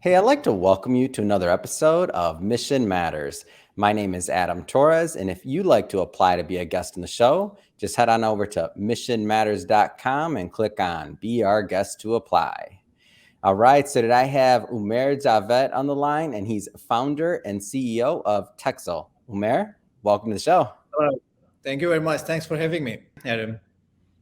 Hey, I'd like to welcome you to another episode of Mission Matters. My name is Adam Torres, and if you'd like to apply to be a guest in the show, just head on over to missionmatters.com and click on Be Our Guest to Apply. All right, so did I have Umair Javed on the line, and he's founder and CEO of Texel. Umair, welcome to the show. Thank you very much. Thanks for having me, Adam.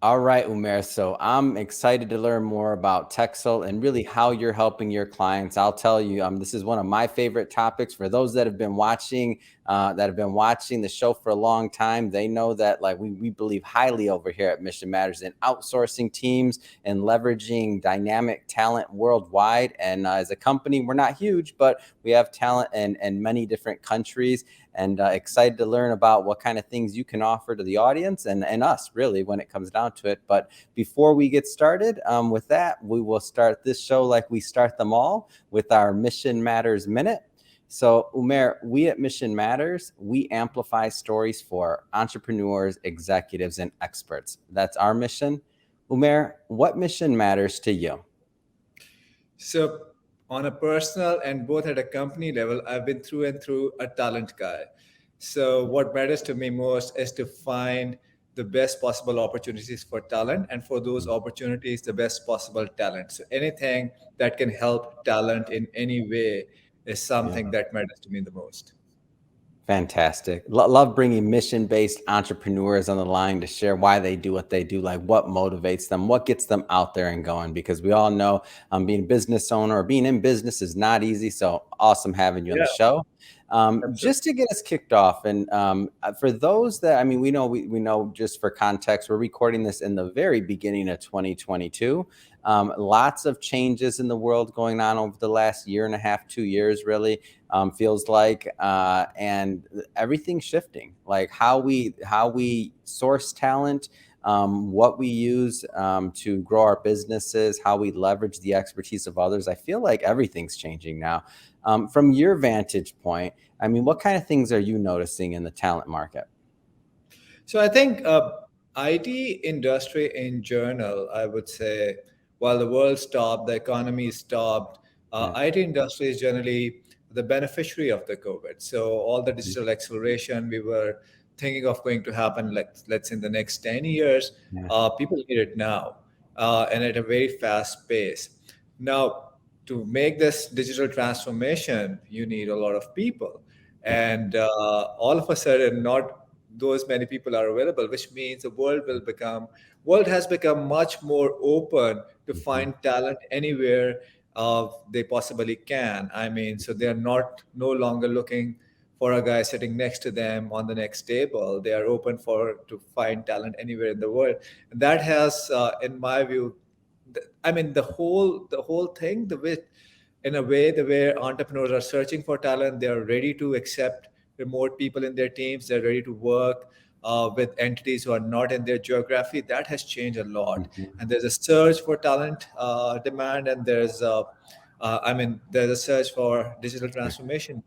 All right, Umair. So I'm excited to learn more about Texel and really how you're helping your clients. I'll tell you, this is one of my favorite topics. For those that have been watching, the show for a long time, they know that like we believe highly over here at Mission Matters in outsourcing teams and leveraging dynamic talent worldwide. And as a company, we're not huge, but we have talent in many different countries. And excited to learn about what kind of things you can offer to the audience and us, really, when it comes down to it. But before we get started with that, we will start this show like we start them all with our Mission Matters Minute. So, Umair, we at Mission Matters, we amplify stories for entrepreneurs, executives, and experts. That's our mission. Umair, what mission matters to you? So, on a personal and both at a company level, I've been through and through a talent guy. So, what matters to me most is to find the best possible opportunities for talent, and for those opportunities, the best possible talent. So, anything that can help talent in any way is something that matters to me the most. Fantastic. Love bringing mission-based entrepreneurs on the line to share why they do what they do, like what motivates them, what gets them out there and going, because we all know being a business owner or being in business is not easy. So awesome having you on the Yeah, show. absolutely. Just to get us kicked off, and for those that, I mean, we know just for context, we're recording this in the very beginning of 2022. Lots of changes in the world going on over the last year and a half, 2 years, really. Feels like, and everything's shifting, like how we source talent, what we use to grow our businesses, how we leverage the expertise of others. I feel like everything's changing now. From your vantage point, I mean, what kind of things are you noticing in the talent market? So I think IT industry in general, I would say, while the world stopped, the economy stopped, Yeah. IT industry is generally the beneficiary of the COVID. So all the digital acceleration we were thinking of going to happen, like let's say in the next 10 years, Yeah. people need it now and at a very fast pace. Now, to make this digital transformation, you need a lot of people. And all of a sudden, not those many people are available, which means the world has become much more open to Mhm. find talent anywhere they possibly can. I mean, so they are not no longer looking for a guy sitting next to them on the next table. They are open for to find talent anywhere in the world. And that has, in my view, I mean, the whole thing, the way, in a way, the way entrepreneurs are searching for talent, they are ready to accept remote people in their teams. They're ready to work with entities who are not in their geography. That has changed a lot, Mhm. and there's a surge for talent demand, and there's a search for digital transformation.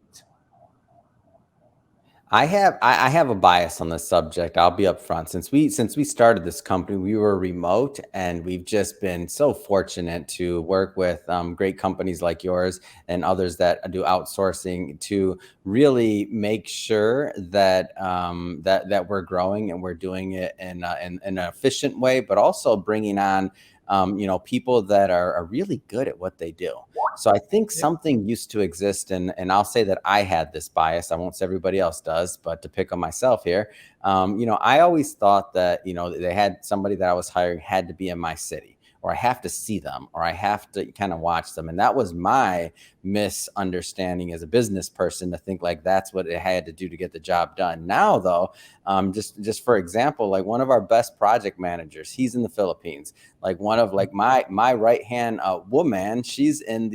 I have a bias on this subject. I'll be upfront. Since we started this company, we were remote, and we've just been so fortunate to work with great companies like yours and others that do outsourcing to really make sure that that we're growing and we're doing it in an efficient way, but also bringing on people that are really good at what they do. So I think Yeah. something used to exist, and I'll say that I had this bias. I won't say everybody else does, but to pick on myself here, I always thought that they had somebody that I was hiring had to be in my city, or I have to see them, or I have to kind of watch them, and that was my misunderstanding as a business person to think like that's what it had to do to get the job done. Now, though, just for example, like one of our best project managers, he's in the Philippines. Like one of like my right hand woman, she's in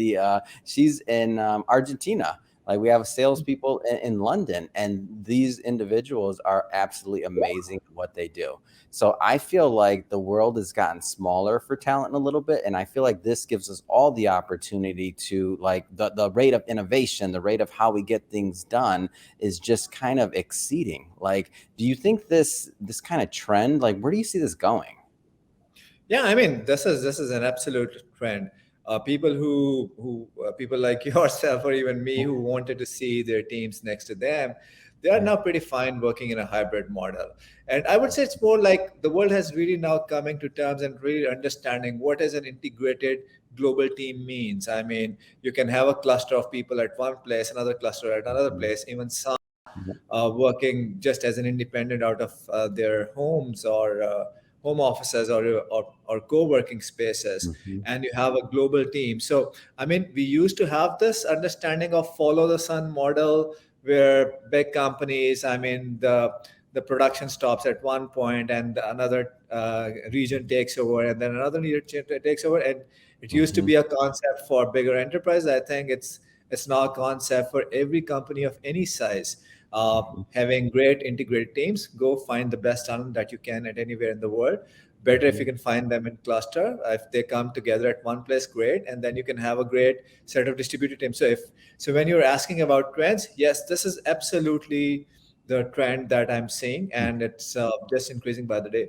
Argentina. Like we have salespeople in London, and these individuals are absolutely amazing at what they do. So I feel like the world has gotten smaller for talent a little bit, and I feel like this gives us all the opportunity to like the rate of innovation, the rate of how we get things done is just kind of exceeding. Like, do you think this kind of trend, like, where do you see this going? Yeah, I mean, this is an absolute trend. People like yourself or even me who wanted to see their teams next to them, they are now pretty fine working in a hybrid model. And I would say it's more like the world has really now coming to terms and really understanding what is an integrated global team means. I mean, you can have a cluster of people at one place, another cluster at another place, even some working just as an independent out of their homes or home offices or co-working spaces, Mhm. and you have a global team. So I mean, we used to have this understanding of follow the sun model, where big companies, I mean, the production stops at one point and another region takes over, and then another region takes over. And it used to Mhm. be a concept for bigger enterprise. I think it's now a concept for every company of any size. Mhm. Having great integrated teams, go find the best talent that you can at anywhere in the world. Better if you Mhm. can find them in cluster. If they come together at one place, great, and then you can have a great set of distributed teams. So when you're asking about trends, yes, this is absolutely the trend that I'm seeing, and it's just increasing by the day.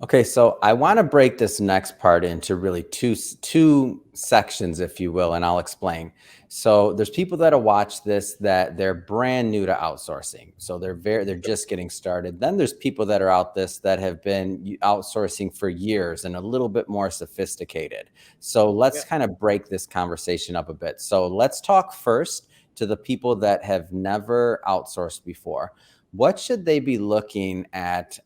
Okay, so I want to break this next part into really two sections, if you will, and I'll explain. So there's people that'll watch this that they're brand new to outsourcing, so they're just getting started. Then there's people that are out this that have been outsourcing for years and a little bit more sophisticated. So Yeah. let's kind of break this conversation up a bit. So let's talk first to the people that have never outsourced before. What should they be looking at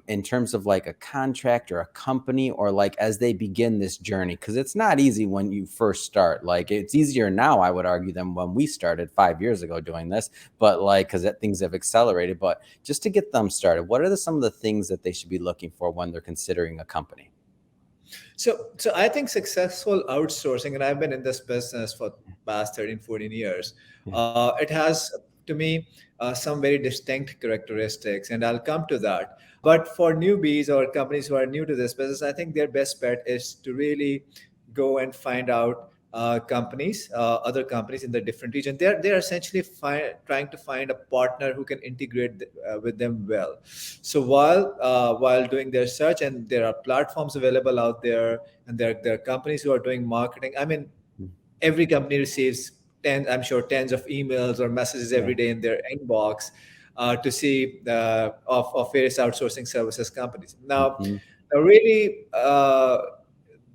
in terms of like a contract or a company, or like as they begin this journey? Because it's not easy when you first start. Like it's easier now, I would argue, than when we started 5 years ago doing this. But like, because things have accelerated. But just to get them started, what are some of the things that they should be looking for when they're considering a company? So I think successful outsourcing, and I've been in this business for past 13, 14 years, Yeah. it has, to me, some very distinct characteristics, and I'll come to that. But for newbies or companies who are new to this business, I think their best bet is to really go and find out other companies in the different region. They're essentially trying to find a partner who can integrate with them well. So while doing their search, and there are platforms available out there, and there are companies who are doing marketing. I mean, every company receives I'm sure tens of emails or messages Yeah. every day in their inbox to see of various outsourcing services companies. Now, Hmm. really,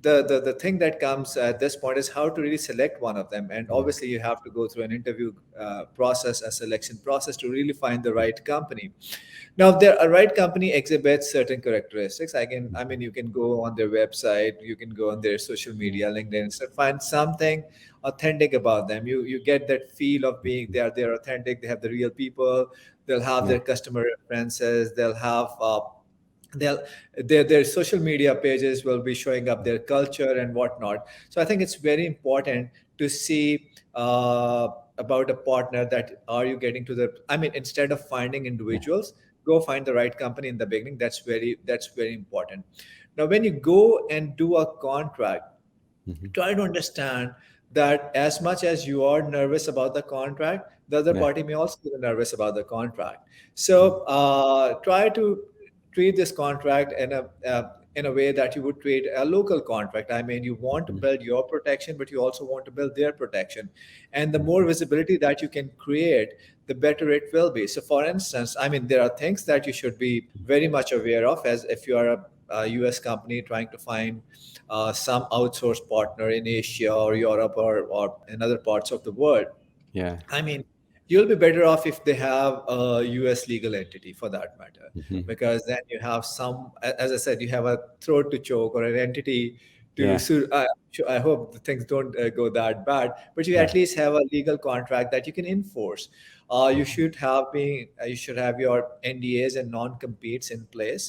the thing that comes at this point is how to really select one of them. And Yeah. obviously, you have to go through an interview process, a selection process, to really find the right company. Now, if a right company exhibits certain characteristics, I mean, you can go on their website, you can go on their social Yeah. media, LinkedIn, so find something authentic about them. You get that feel of being they're authentic. They have the real people. They'll have Yeah. their customer references. They'll have they'll their social media pages will be showing up their culture and whatnot. So I think it's very important to see about a partner, that are you getting to the, I mean, instead of finding Yeah. individuals, go find the right company in the beginning. That's very important. Now, when you go and do a contract, Hmm. try to understand that as much as you are nervous about the contract, the other Yeah. party may also be nervous about the contract. So try to treat this contract in a way that you would treat a local contract. I mean, you want to Hmm. build your protection, but you also want to build their protection. And the more Hmm. visibility that you can create, the better it will be. So, for instance, I mean, there are things that you should be very much aware of, as if you are a US company trying to find some outsourced partner in Asia or Europe or in other parts of the world. Yeah. I mean, you'll be better off if they have a US legal entity, for that matter, Hmm. because then you have as I said, you have a throat to choke or an entity to Yeah. sue. I hope the things don't go that bad, but you Yeah. at least have a legal contract that you can enforce. You should have your NDAs and non-competes in place.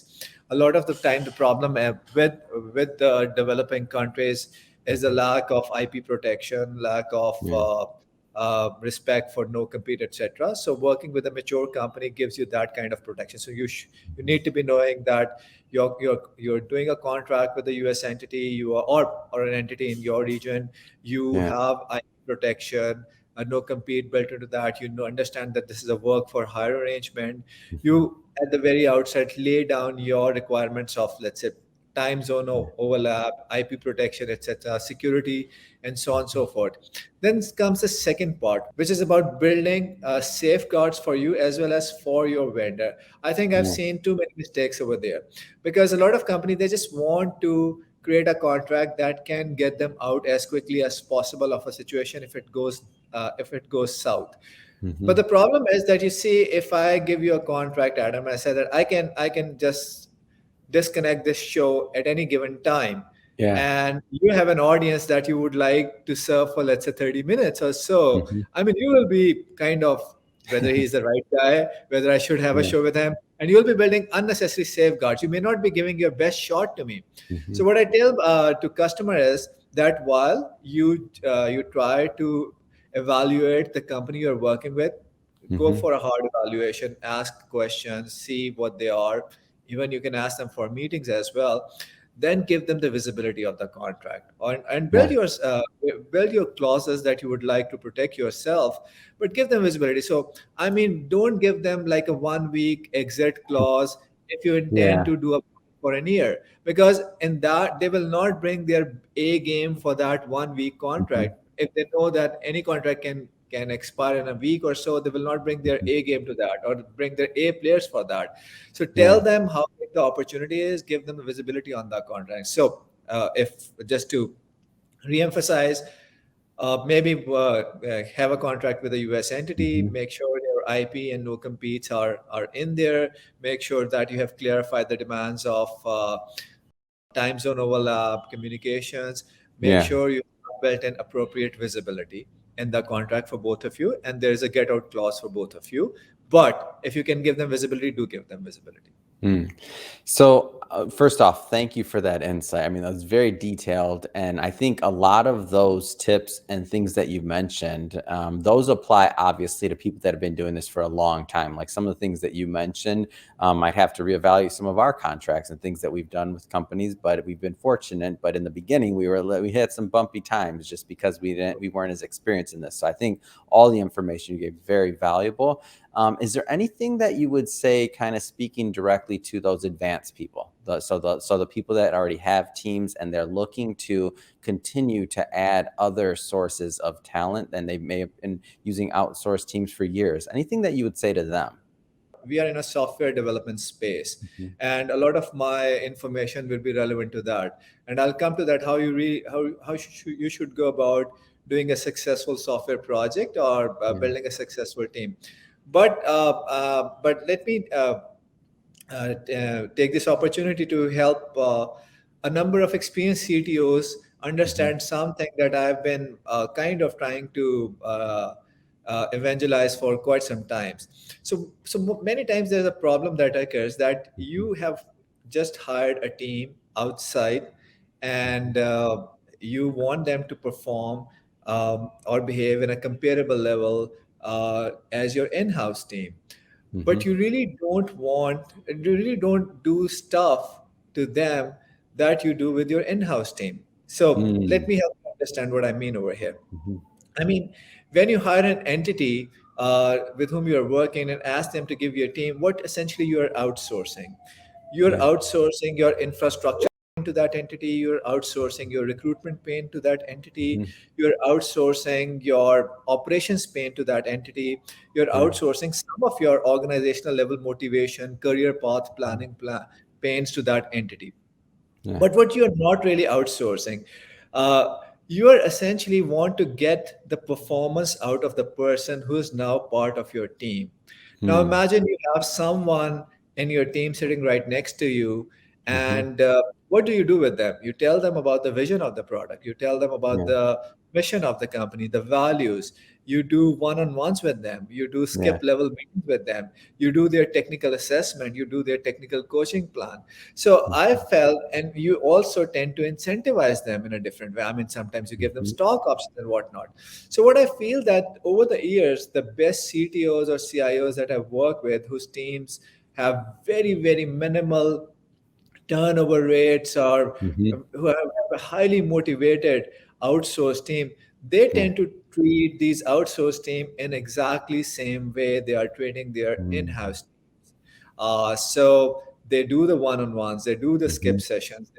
A lot of the time, the problem with the developing countries is the lack of IP protection, lack of Yeah. respect for no compete, etc. So working with a mature company gives you that kind of protection. So you need to be knowing that you're doing a contract with a US entity, or an entity in your region. You Yeah. have IP protection, no compete built into that. Understand that this is a work for hire arrangement. Mhm. You at the very outset lay down your requirements of, let's say, time zone overlap, IP protection, etc., security, and so on and so forth. Then comes the second part, which is about building safeguards for you as well as for your vendor. I think I've Yeah. seen too many mistakes over there, because a lot of companies, they just want to create a contract that can get them out as quickly as possible of a situation if it goes south. But Hmm. the problem is that, you see, if I give you a contract, Adam, I say that I can just disconnect this show at any given time, Yeah. and you have an audience that you would like to serve for, let's say, 30 minutes or so. Hmm. I mean, you will be kind of, whether he's the right guy, whether I should have a Yeah. show with him, and you'll be building unnecessary safeguards. You may not be giving your best shot to me. Hmm. So what I tell to customer is that while you try to evaluate the company you're working with, go Hmm. for a hard evaluation, ask questions, see what they are. Even you can ask them for meetings as well. Then give them the visibility of the contract, and Yeah. build your clauses that you would like to protect yourself, but give them visibility. So I mean, don't give them like a 1 week exit clause if you intend Yeah. to do a for an year, because in that they will not bring their A game for that 1 week Hmm. contract. If they know that any contract can expire in a week or so, they will not bring their Hmm. A game to that or bring their A players for that. So tell Yeah. them how big the opportunity is, give them the visibility on that contract. So if just to re-emphasize, maybe have a contract with a US entity, Hmm. make sure your IP and no competes are in there, make sure that you have clarified the demands of time zone overlap, communications, make Yeah. sure you have built an appropriate visibility in the contract for both of you, and there is a get out clause for both of you. But if you can give them visibility, do give them visibility. Mm. So, first off, thank you for that insight. I mean, that's very detailed. And I think a lot of those tips and things that you mentioned, those apply obviously to people that have been doing this for a long time. Like some of the things that you mentioned, might have to reevaluate some of our contracts and things that we've done with companies, but we've been fortunate. But in the beginning, we had some bumpy times just because we weren't as experienced in this. So I think all the information you gave very valuable. Is there anything that you would say, kind of speaking directly to those advanced people, so the people that already have teams and they're looking to continue to add other sources of talent, and they may have been using outsourced teams for years? Anything that you would say to them? We are in a software development space, Mhm. and a lot of my information will be relevant to that. And I'll come to that, how you should go about doing a successful software project or Yeah. building a successful team. But let me take this opportunity to help a number of experienced CTOs Mhm. understand something that I've been kind of trying to evangelize for quite some times. So many times there's a problem that occurs that Mhm. you have just hired a team outside, Mhm. and you want them to perform or behave in a comparable level as your in-house team, but Mhm. you really don't do stuff to them that you do with your in-house team. So let Mm. me help you understand what I mean over here. Mhm. I mean, when you hire an entity with whom you are working and ask them to give you a team, what essentially you are outsourcing? You're Yeah. outsourcing your infrastructure to that entity, you're outsourcing your recruitment pain to that entity, Mhm. you're outsourcing your operations pain to that entity, you're Yeah. outsourcing some of your organizational level motivation, career path Mhm. planning pains to that entity. Yeah. But what you're not really outsourcing, uh, you are essentially want to get the performance out of the person who's now part of your team. Now Mm. imagine you have someone in your team sitting right next to you, Mhm. and what do you do with them? You tell them about the vision of the product, you tell them about Yeah. the mission of the company, the values. You do one-on-ones with them, you do Yeah. skip level meetings with them, you do their technical assessment, you do their technical coaching plan. So I Mhm. felt, and you also tend to incentivize them in a different way. I mean, sometimes you give them Mhm. stock options and whatnot. So what I feel that over the years, the best CTOs or CIOs that I've worked with, whose teams have very minimal turnover rates, or Mhm. who have a highly motivated outsourced team, they Yeah. tend to treat these outsourced team in exactly same way they are treating their Mm. in-house teams. So They do the one-on-ones, they do the skip Mhm. sessions,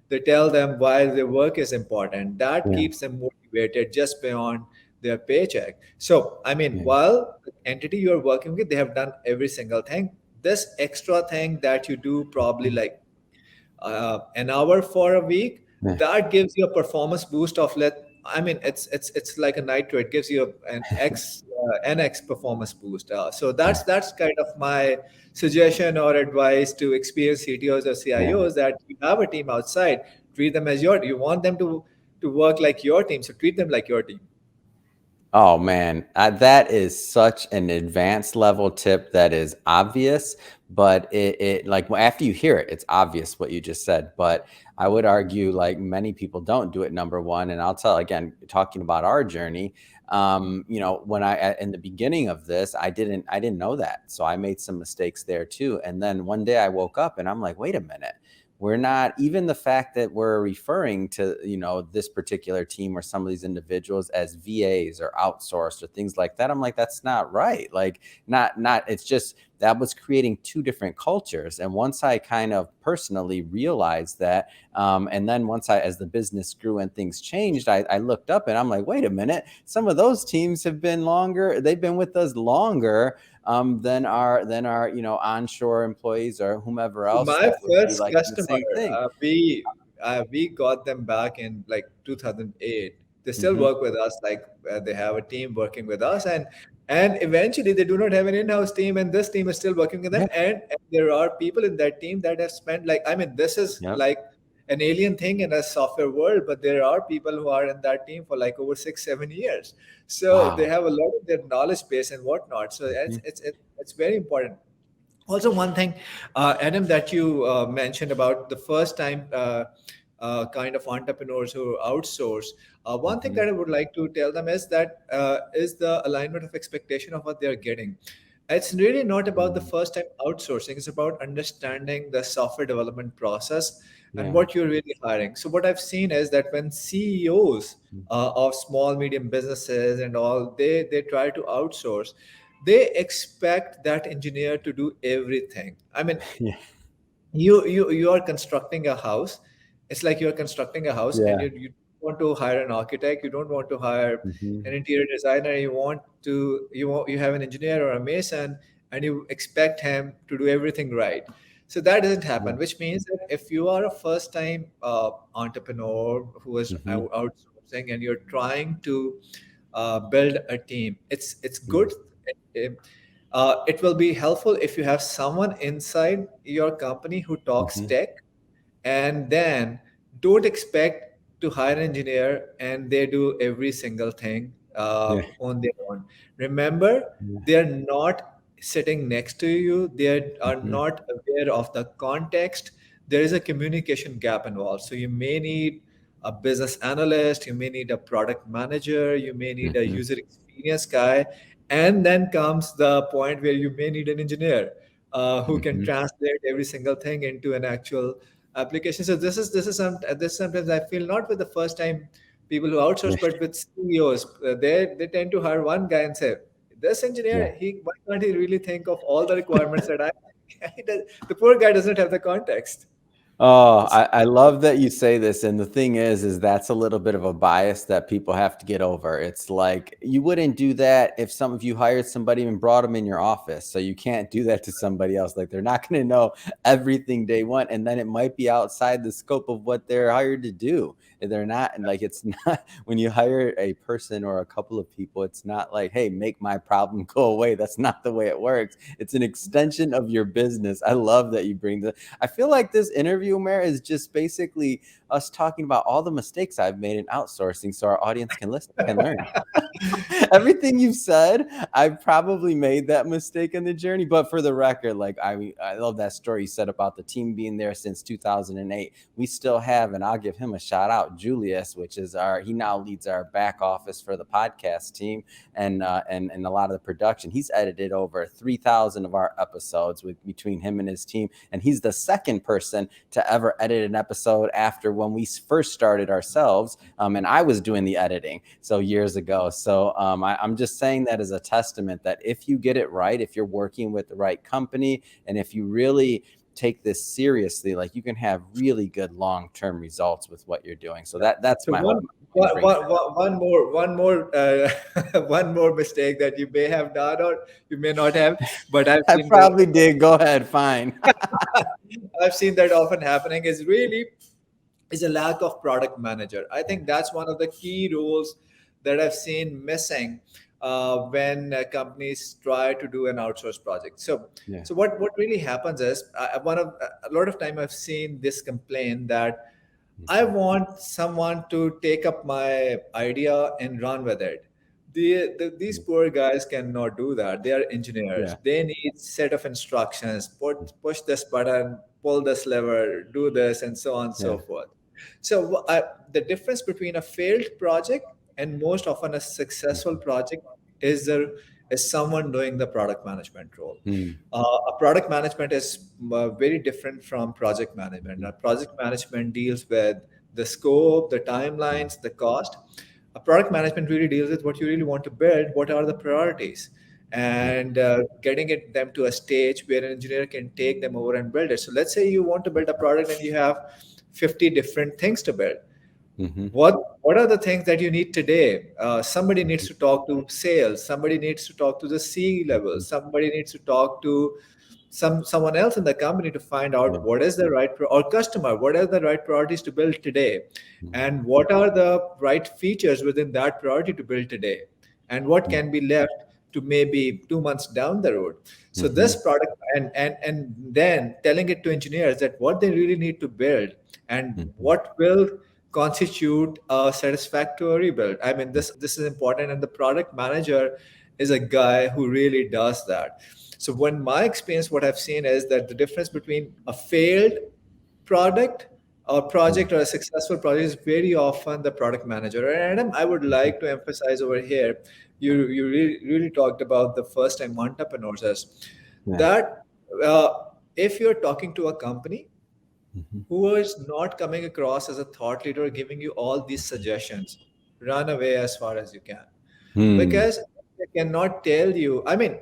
they tell them why their work is important. That Yeah. keeps them motivated just beyond their paycheck. So, I mean, Yeah. while the entity you're working with, they have done every single thing. This extra thing that you do probably like an hour for a week, Yeah. that gives you a performance boost of it's like a nitro. It gives you an X performance boost. So Yeah. that's kind of my suggestion or advice to experienced CTOs or Yeah. CIOs, that you have a team outside, treat them as your. You want them to work like your team, so treat them like your team. Oh man, that is such an advanced level tip that is obvious, but it like after you hear it, it's obvious what you just said. But I would argue like many people don't do it. Number one, and I'll tell again, talking about our journey. When in the beginning of this, I didn't know that, so I made some mistakes there too. And then one day I woke up and I'm like, wait a minute. We're not even the fact that we're referring to, this particular team or some of these individuals as VAs or outsourced or things like that. I'm like, that's not right. Like, not, it's just that was creating two different cultures. And once I kind of personally realized that, and then as the business grew and things changed, I looked up and I'm like, wait a minute, some of those teams have been longer. They've been with us longer than our onshore employees or whomever else My that would be first like the customer, same thing. we got them back in like 2008. They still Hmm. work with us. Like they have a team working with us, and eventually they do not have an in-house team, and this team is still working with them. Yeah. And there are people in that team that have spent like, I mean, this is Yep. like an alien thing in a software world, but there are people who are in that team for like over 6 7 years. So they Wow. have a lot of their knowledge base and whatnot. So Mhm. it's very important. Also, one thing, Adam, that you mentioned about the first time kind of entrepreneurs who outsource. One thing Mhm. that I would like to tell them is that is the alignment of expectation of what they are getting. It's really not about the Mm. first time outsourcing. It's about understanding the software development process and Yeah. what you're really hiring. So what I've seen is that when CEOs Mm. of small, medium businesses and all, they try to outsource, they expect that engineer to do everything. I mean, Yeah. you are constructing a house. It's like you're constructing a house, and Yeah. you want to hire an architect, you don't want to hire an Mhm. interior designer, you have an engineer or a mason, and you expect him to do everything right. So that doesn't Yeah. happen, which means that if you are a first time entrepreneur who is Mhm. outsourcing and you're trying to build a team, it's Yeah. good. It will be helpful if you have someone inside your company who talks Mhm. tech, and then don't expect to hire an engineer and they do every single thing Yeah. on their own. Remember, Yeah. they're not sitting next to you, they are Mhm. not aware of the context. There is a communication gap involved, so you may need a business analyst, you may need a product manager, you may need a Mhm. user experience guy, and then comes the point where you may need an engineer who can Mhm. translate every single thing into an actual application. So this sometimes I feel, not with the first time people who Yeah. outsource, but with CEOs. They tend to hire one guy and say, "This Yeah. engineer, he why can't he really think of all the requirements that I?" The poor guy doesn't have the context. Oh, It's I love that you say this. And the thing is that's a little bit of a bias that people have to get over. It's like you wouldn't do that if some of you hired somebody and brought them in your office. So you can't do that to somebody else. Like they're not going to know everything they want. And then it might be outside the scope of what they're hired to do. And they're not, and like it's not when you hire a person or a couple of people, it's not like, hey, make my problem go away. That's not the way it works. It's an extension of your business. I love that you bring the I feel like this interview, Mayor, is just basically us talking about all the mistakes I've made in outsourcing so our audience can listen, can learn. Everything you've said, I've probably made that mistake in the journey. But for the record, like I love that story you said about the team being there since 2008. We still have, and I'll give him a shout out, Julius, which is he now leads our back office for the podcast team and a lot of the production. He's edited over 3,000 of our episodes with between him and his team, and he's the second person to ever edit an episode after when we first started ourselves, and I was doing the editing so years ago. So I'm just saying that as a testament that if you get it right, if you're working with the right company, and if you really take this seriously, like you can have really good long-term results with what you're doing. So that's So my hope. one more one more mistake that you may have done or you may not have, but I've I seen that probably did. Go ahead. Fine. I've seen that often happening is a lack of product manager. I think that's one of the key roles that I've seen missing when companies try to do an outsourced project. So, Yeah. what really happens is a lot of time I've seen this complaint that I want someone to take up my idea and run with it. These poor guys cannot do that. They are engineers. Yeah. They need set of instructions. Push this button, pull this lever, do this, and so on and so Yeah. forth. So the difference between a failed project and most often a successful project is there is someone doing the product management role. Mm. A product management is very different from project management. Project management deals with the scope, the timelines, the cost. A product management really deals with what you really want to build, what are the priorities, and getting them to a stage where an engineer can take them over and build it. So let's say you want to build a product and you have 50 different things to build. Mm-hmm. What are the things that you need today? Somebody needs to talk to sales. Somebody needs to talk to the C level. Somebody needs to talk to someone else in the company to find out what is the right or customer, what are the right priorities to build today, and what are the right features within that priority to build today, and what can be left to maybe 2 months down the road. So this product and then telling it to engineers that what they really need to build and what will constitute a satisfactory build. I mean, this is important, and the product manager is a guy who really does that. So when my experience, what I've seen is that the difference between a failed product or project or a successful project is very often the product manager. And Adam, I would like to emphasize over here, you really talked about the first time entrepreneurs as that if you're talking to a company who is not coming across as a thought leader giving you all these suggestions, run away as far as you can. Because they cannot tell you, I mean,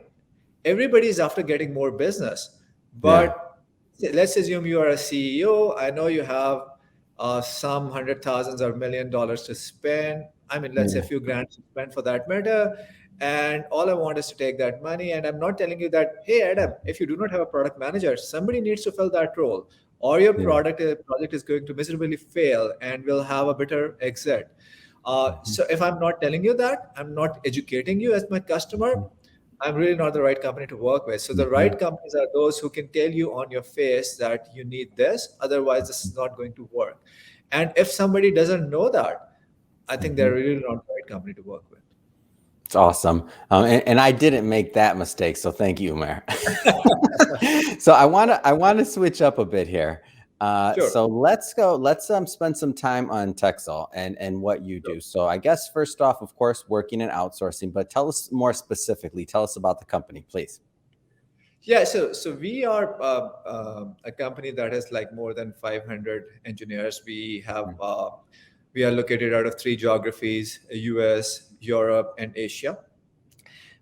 everybody is after getting more business, but let's assume you are a CEO. I know you have some hundred thousands or $1 million to spend. I mean, let's say a few grand to spend for that matter. And all I want is to take that money. And I'm not telling you that, hey, Adam, if you do not have a product manager, somebody needs to fill that role, or your project is going to miserably fail and will have a bitter exit. So if I'm not telling you that, I'm not educating you as my customer, I'm really not the right company to work with. So the right companies are those who can tell you on your face that you need this, otherwise this is not going to work. And if somebody doesn't know that, I think they're really not the right company to work with. It's awesome. And I didn't make that mistake. So thank you, Umair. So I want to switch up a bit here. Sure. So let's spend some time on Texel and what you do. So I guess first off, of course, working in outsourcing, but tell us more specifically, tell us about the company, please. Yeah, so we are a company that has like more than 500 engineers. We are located out of 3 geographies: US, Europe, and Asia.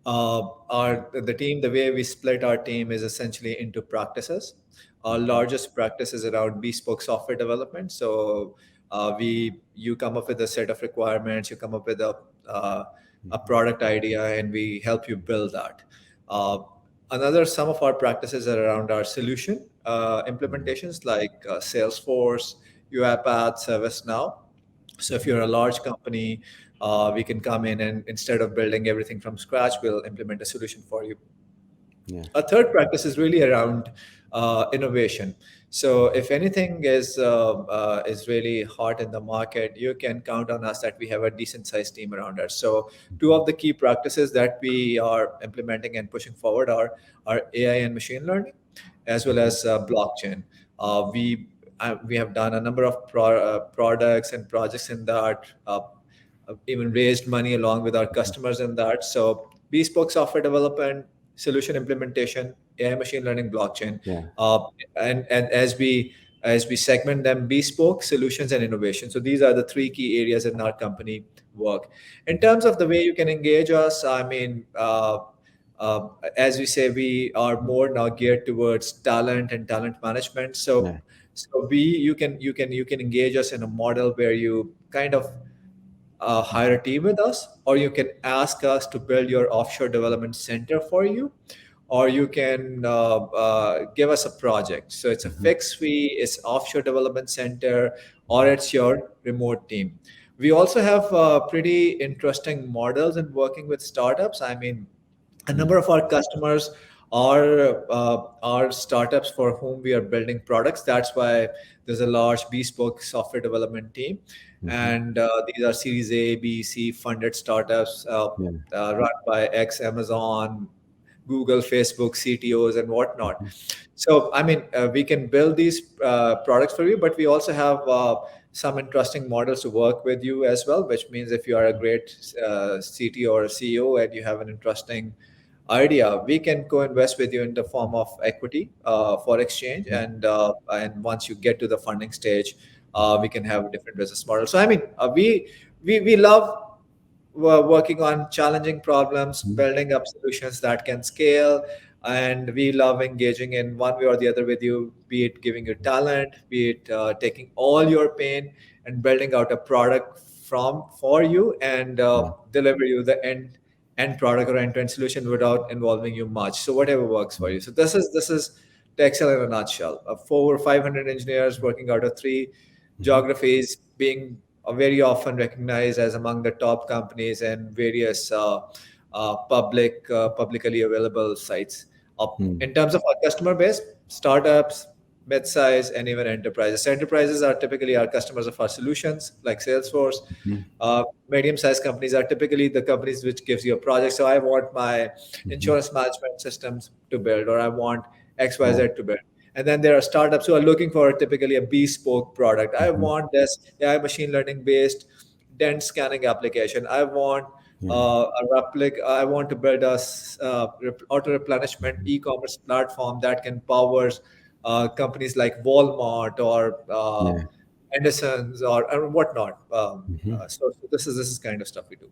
The way we split our team is essentially into practices. Our largest practice is around bespoke software development. So you come up with a set of requirements, you come up with a product idea, and we help you build that. Some of our practices are around our solution implementations, like Salesforce, UiPath, ServiceNow. So if you're a large company, we can come in and instead of building everything from scratch, we'll implement a solution for you. A third practice is really around innovation. So if anything is really hot in the market, you can count on us that we have a decent sized team around us. So 2 of the key practices that we are implementing and pushing forward are AI and machine learning, as well as blockchain. We have done a number of products and projects in that, even raised money along with our customers in that. So bespoke software development, solution implementation, AI, machine learning, blockchain. And as we segment them, bespoke, solutions, and innovation. So these are the 3 key areas in our company work. In terms of the way you can engage us, I mean, as we say, we are more now geared towards talent and talent management. Yeah. So you can engage us in a model where you kind of hire a team with us, or you can ask us to build your offshore development center for you, or you can give us a project. So it's a Mhm. fixed fee, it's offshore development center, or it's your remote team. We also have pretty interesting models in working with startups. I mean, a number Mm. of our customers are startups for whom we are building products. That's why there's a large bespoke software development team, Mhm. and these are Series A, B, C funded startups Yeah. run by ex Amazon, Google, Facebook CTOs, and whatnot. Mhm. So, I mean, we can build these products for you, but we also have some interesting models to work with you as well, which means if you are a great CTO or a CEO and you have an interesting idea, we can co-invest with you in the form of equity for exchange, Mhm. and once you get to the funding stage, we can have a different business model. So, I mean, we love working on challenging problems, Mhm. building up solutions that can scale. And we love engaging in one way or the other with you, be it giving you talent, be it taking all your pain and building out a product from for you, and Yeah. deliver you the end product or end-to-end solution without involving you much. So whatever works for Mhm. you. So this is Texel in a nutshell. 400 or 500 engineers working out of three Mhm. geographies, being very often recognized as among the top companies and various publicly available sites. Mhm. In terms of our customer base, startups, mid-size, and even enterprises. Enterprises are typically our customers of our solutions, like Salesforce. Mhm. Medium-sized companies are typically the companies which gives you a project. So I want my Mhm. insurance management systems to build, or I want Yeah. XYZ to build. And then there are startups who are looking for typically a bespoke product. I Mhm. want this AI machine learning based dent scanning application. I want Yeah. a replica. I want to build a auto replenishment Mhm. e-commerce platform that can power companies like Walmart or Yeah. Anderson's or whatnot. Mhm. So this is kind of stuff we do.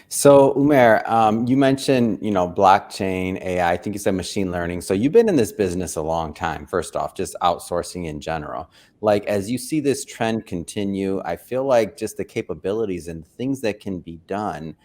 So, Umair, you mentioned, blockchain, AI. I think you said machine learning. So you've been in this business a long time. First off, just outsourcing in general. Like as you see this trend continue, I feel like just the capabilities and things that can be done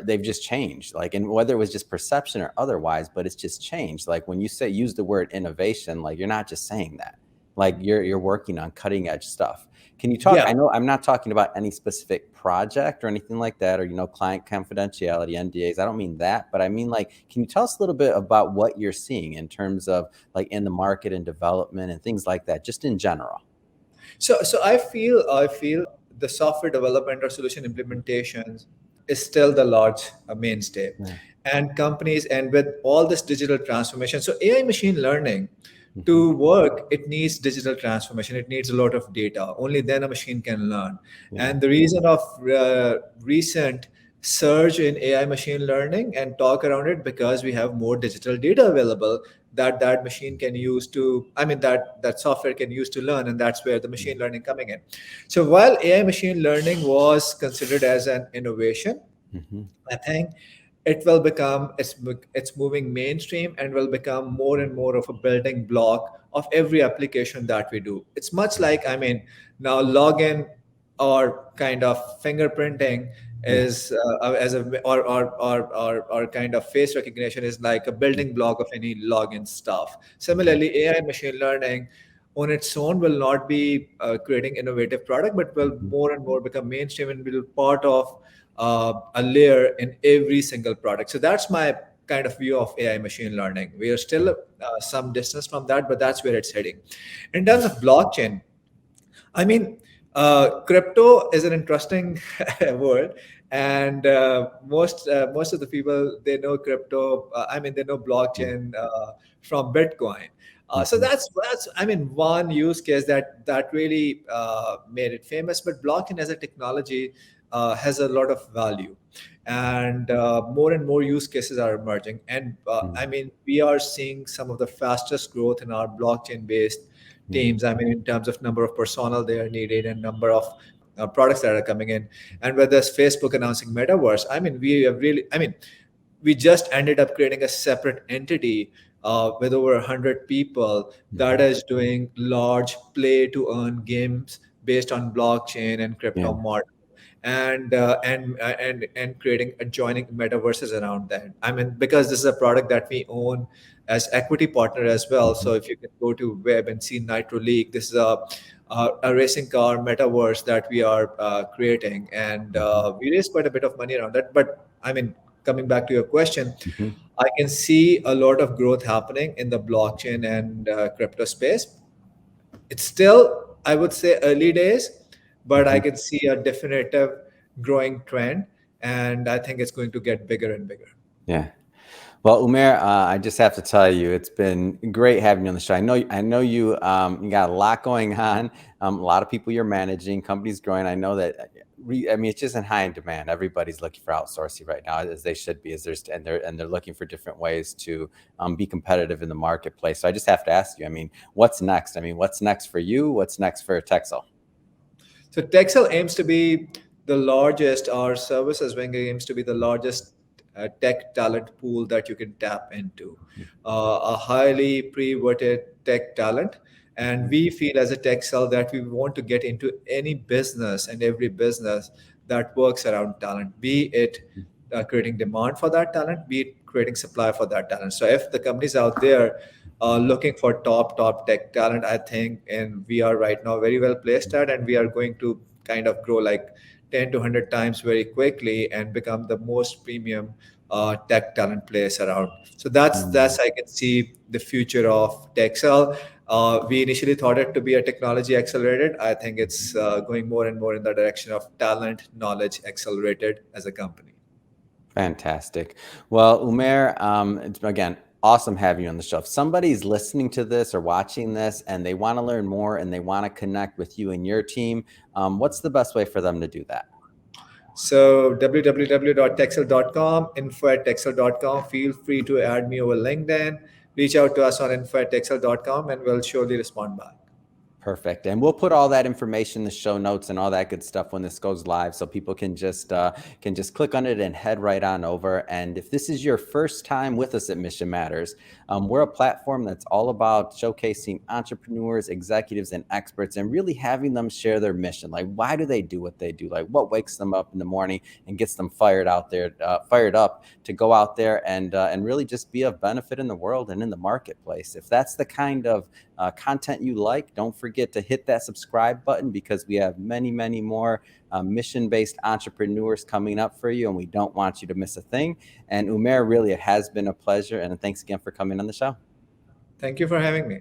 they've just changed. Like, and whether it was just perception or otherwise, but it's just changed. Like when you say use the word innovation, like you're not just saying that. Like you're working on cutting edge stuff. Can you talk? Yeah. I know I'm not talking about any specific project or anything like that, or client confidentiality, NDAs. I don't mean that, but I mean like, can you tell us a little bit about what you're seeing in terms of like in the market and development and things like that, just in general? So I feel the software development or solution implementations is still the large mainstay, Yeah. and companies, and with all this digital transformation, so AI machine learning Hmm. to work, it needs digital transformation. It needs a lot of data. Only then a machine can learn. Yeah. And the reason of recent surge in AI machine learning and talk around it, because we have more digital data available that machine can use to, I mean, that software can use to learn, and that's where the machine learning coming in. So while AI machine learning was considered as an innovation, Hmm. I think it will become, it's moving mainstream and will become more and more of a building block of every application that we do. It's much like, I mean, now login or kind of fingerprinting Yeah. is as a or kind of face recognition is like a building block of any login stuff. Hmm. Similarly, AI and machine learning on its own will not be creating innovative product, but will Hmm. more and more become mainstream and will part of a layer in every single product. So that's my kind of view of AI machine learning. We are still some distance from that, but that's where it's heading. In terms of blockchain, I mean, crypto is an interesting word, and most of the people, they know crypto. I mean, they know Yeah. blockchain from Bitcoin. So Hmm. that's I mean, one use case that really made it famous. But blockchain as a technology has a lot of value, and more and more use cases are emerging. And I mean, we are seeing some of the fastest growth in our blockchain based Yeah. teams. I mean, in terms of number of personnel they are needed and number of products that are coming in. And with this Facebook announcing metaverse, I mean, we have really, I mean, we just ended up creating a separate entity with over 100 people that is doing large play to earn games based on blockchain and crypto Yeah. model, and creating adjoining metaverses around that. I mean, because this is a product that we own as equity partner as well. Mhm. So if you can go to web and see Nitro League, this is a racing car metaverse that we are creating, and Mhm. we raised quite a bit of money around that. But I mean, coming back to your question, Mhm. I can see a lot of growth happening in the blockchain and crypto space. It's still, I would say, early days, but I Mhm. can see a definitive growing trend, and I think it's going to get bigger and bigger. Yeah. Well, Umair, I just have to tell you, it's been great having you on the show. I know you, you got a lot going on, a lot of people you're managing, companies growing. I know that, I mean, it's just in high in demand. Everybody's looking for outsourcing right now, as they should be, and they're looking for different ways to be competitive in the marketplace. So I just have to ask you, I mean, what's next? I mean, what's next for you? What's next for Texel? So Texel aims to be the largest, our services wing aims to be the largest tech talent pool that you can tap into, a highly pre-vetted tech talent. And we feel as a Texel that we want to get into any business and every business that works around talent, be it creating demand for that talent, be it creating supply for that talent. So if the companies out there looking for top tech talent, I think, and we are right now very well placed at, and we are going to kind of grow like 10 to 100 times very quickly and become the most premium tech talent place around. So that's I can see the future of Texel. We initially thought it to be a technology accelerated. I think it's going more and more in the direction of talent knowledge accelerated as a company. Fantastic. Well, Umair, it's, again, awesome having you on the show. If somebody's listening to this or watching this and they want to learn more and they want to connect with you and your team, what's the best way for them to do that? So www.texel.com, info@texel.com. Feel free to add me over LinkedIn. Reach out to us on info@texel.com, and we'll surely respond back. Perfect. And we'll put all that information, the show notes and all that good stuff when this goes live, so people can just click on it and head right on over. And if this is your first time with us at Mission Matters, we're a platform that's all about showcasing entrepreneurs, executives, and experts, and really having them share their mission. Like, why do they do what they do? Like, what wakes them up in the morning and gets them fired up to go out there and really just be of benefit in the world and in the marketplace. If that's the kind of content you like, don't forget to hit that subscribe button, because we have many, many more mission-based entrepreneurs coming up for you, and we don't want you to miss a thing. And Umair, really, it has been a pleasure, and thanks again for coming on the show. Thank you for having me.